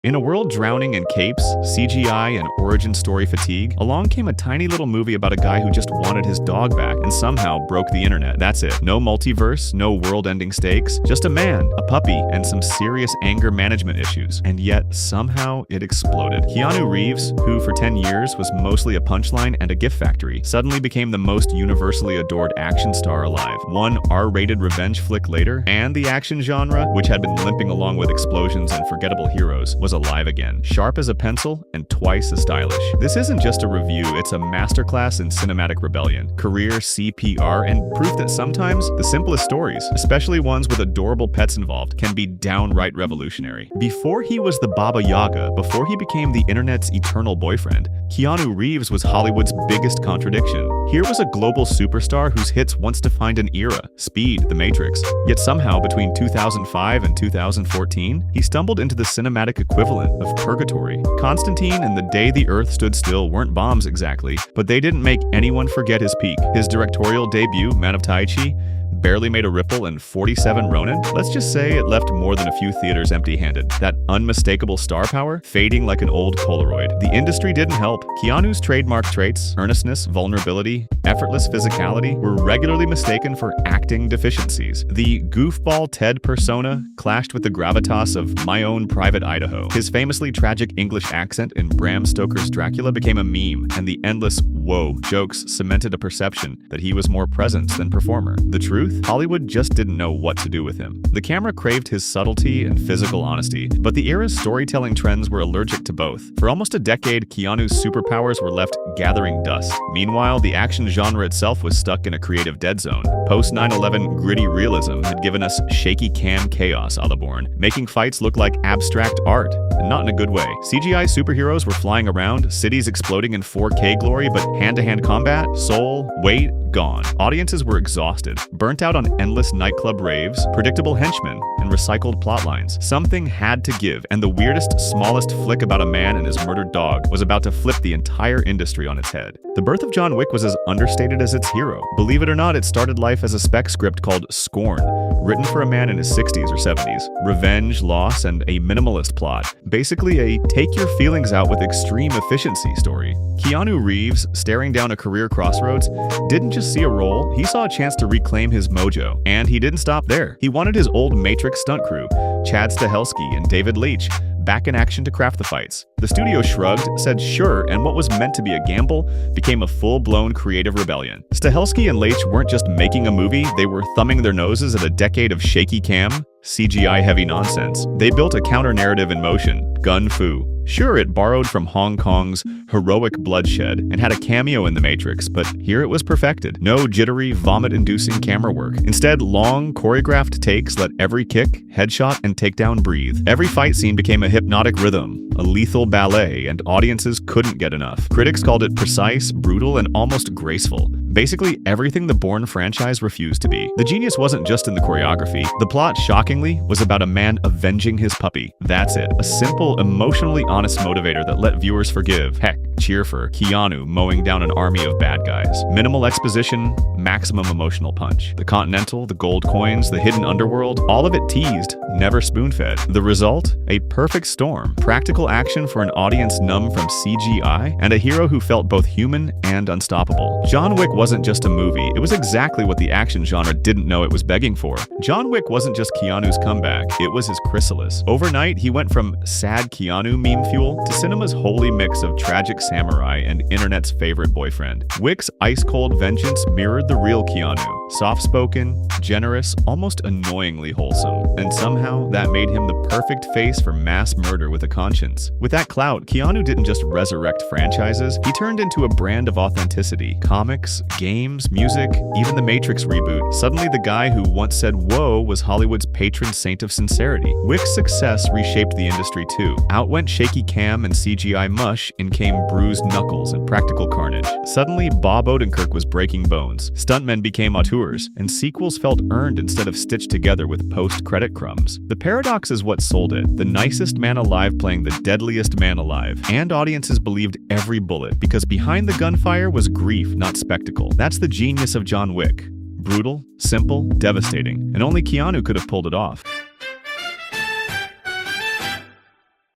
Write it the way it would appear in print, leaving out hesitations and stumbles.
In a world drowning in capes, CGI, and origin story fatigue, along came a tiny little movie about a guy who just wanted his dog back and somehow broke the internet. That's it. No multiverse, no world-ending stakes, just a man, a puppy, and some serious anger management issues. And yet, somehow, it exploded. Keanu Reeves, who for 10 years was mostly a punchline and a gift factory, suddenly became the most universally adored action star alive. One R-rated revenge flick later, and the action genre, which had been limping along with explosions and forgettable heroes, was alive again, sharp as a pencil and twice as stylish. This isn't just a review, it's a masterclass in cinematic rebellion, career CPR, and proof that sometimes the simplest stories, especially ones with adorable pets involved, can be downright revolutionary. Before he was the Baba Yaga, before he became the internet's eternal boyfriend, Keanu Reeves was Hollywood's biggest contradiction. Here was a global superstar whose hits once defined an era, Speed, The Matrix. Yet somehow, between 2005 and 2014, he stumbled into the cinematic equivalent of purgatory. Constantine and The Day the Earth Stood Still weren't bombs exactly, but they didn't make anyone forget his peak. His directorial debut, Man of Tai Chi, barely made a ripple, and 47 Ronin, let's just say it left more than a few theaters empty-handed. That unmistakable star power fading like an old Polaroid. The industry didn't help. Keanu's trademark traits, earnestness, vulnerability, effortless physicality, were regularly mistaken for acting deficiencies. The goofball Ted persona clashed with the gravitas of My Own Private Idaho. His famously tragic English accent in Bram Stoker's Dracula became a meme, and the endless "whoa" jokes cemented a perception that he was more presence than performer. The truth? Hollywood just didn't know what to do with him. The camera craved his subtlety and physical honesty, but the era's storytelling trends were allergic to both. For almost a decade, Keanu's superpowers were left gathering dust. Meanwhile, the action genre itself was stuck in a creative dead zone. Post 9/11 gritty realism had given us shaky cam chaos a la Bourne, making fights look like abstract art, and not in a good way. CGI superheroes were flying around, cities exploding in 4K glory, but hand-to-hand combat, soul, weight, gone. Audiences were exhausted, burnt out on endless nightclub raves, predictable henchmen, and recycled plotlines. Something had to give, and the weirdest, smallest flick about a man and his murdered dog was about to flip the entire industry on its head. The birth of John Wick was as understated as its hero. Believe it or not, it started life as a spec script called Scorn, written for a man in his 60s or 70s. Revenge, loss, and a minimalist plot. Basically a take your feelings out with extreme efficiency story. Keanu Reeves, staring down a career crossroads, didn't just see a role, he saw a chance to reclaim his mojo. And he didn't stop there. He wanted his old Matrix stunt crew, Chad Stahelski and David Leitch, back in action to craft the fights. The studio shrugged, said sure, and what was meant to be a gamble became a full-blown creative rebellion. Stahelski and Leitch weren't just making a movie, they were thumbing their noses at a decade of shaky cam, CGI-heavy nonsense. They built a counter-narrative in motion, Gu-fuu. Sure, it borrowed from Hong Kong's heroic bloodshed and had a cameo in The Matrix, but here it was perfected. No jittery, vomit-inducing camera work. Instead, long, choreographed takes let every kick, headshot, and takedown breathe. Every fight scene became a hypnotic rhythm, a lethal ballet, and audiences couldn't get enough. Critics called it precise, brutal, and almost graceful. Basically everything the Bourne franchise refused to be. The genius wasn't just in the choreography. The plot, shockingly, was about a man avenging his puppy. That's it. A simple, emotionally honest motivator that let viewers forgive, heck, cheer for Keanu mowing down an army of bad guys. Minimal exposition, maximum emotional punch. The Continental, the gold coins, the hidden underworld, all of it teased, never spoon-fed. The result? A perfect storm. Practical action for an audience numb from CGI, and a hero who felt both human and unstoppable. John Wick wasn't just a movie, it was exactly what the action genre didn't know it was begging for. John Wick wasn't just Keanu's comeback, it was his chrysalis. Overnight, he went from sad Keanu meme fuel to cinema's holy mix of tragic samurai and internet's favorite boyfriend. Wick's ice-cold vengeance mirrored the real Keanu. Soft-spoken, generous, almost annoyingly wholesome. And somehow, that made him the perfect face for mass murder with a conscience. With that clout, Keanu didn't just resurrect franchises, he turned into a brand of authenticity. Comics, games, music, even the Matrix reboot. Suddenly the guy who once said whoa was Hollywood's patron saint of sincerity. Wick's success reshaped the industry too. Out went shaky cam and CGI mush, in came bruised knuckles and practical carnage. Suddenly Bob Odenkirk was breaking bones. Stuntmen became auteurs, and sequels felt earned instead of stitched together with post-credit crumbs. The paradox is what sold it. The nicest man alive playing the deadliest man alive. And audiences believed every bullet, because behind the gunfire was grief, not spectacle. That's the genius of John Wick. Brutal, simple, devastating, and only Keanu could have pulled it off.